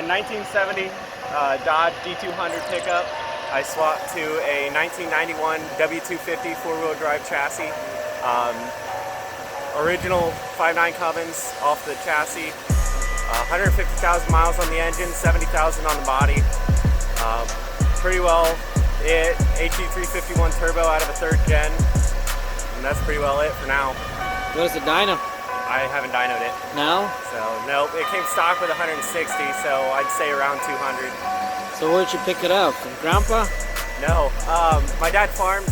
1970 Dodge D200 pickup. I swapped to a 1991 W250 four-wheel drive chassis. Original 5.9 Cummins off the chassis. 150,000 miles on the engine, 70,000 on the body. Pretty well it. HE351 turbo out of a 3rd gen. And that's pretty well it for now. What is the dyno? I haven't dynoed it. No? So, nope. It came stock with 160, so I'd say around 200. So where'd you pick it up? From Grandpa? No. My dad farms,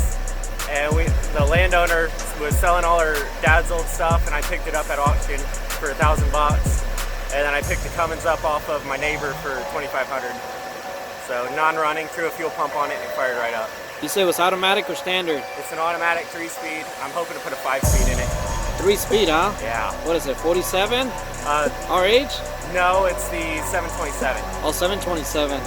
and the landowner was selling all her dad's old stuff, and I picked it up at auction for $1,000 bucks. And then I picked the Cummins up off of my neighbor for $2,500. So non-running, threw a fuel pump on it, and it fired right up. You say it was automatic or standard? It's an automatic 3-speed. I'm hoping to put a 5-speed in it. 3-speed, huh? Yeah. What is it, 47? RH? No, it's the 727. Oh, 727.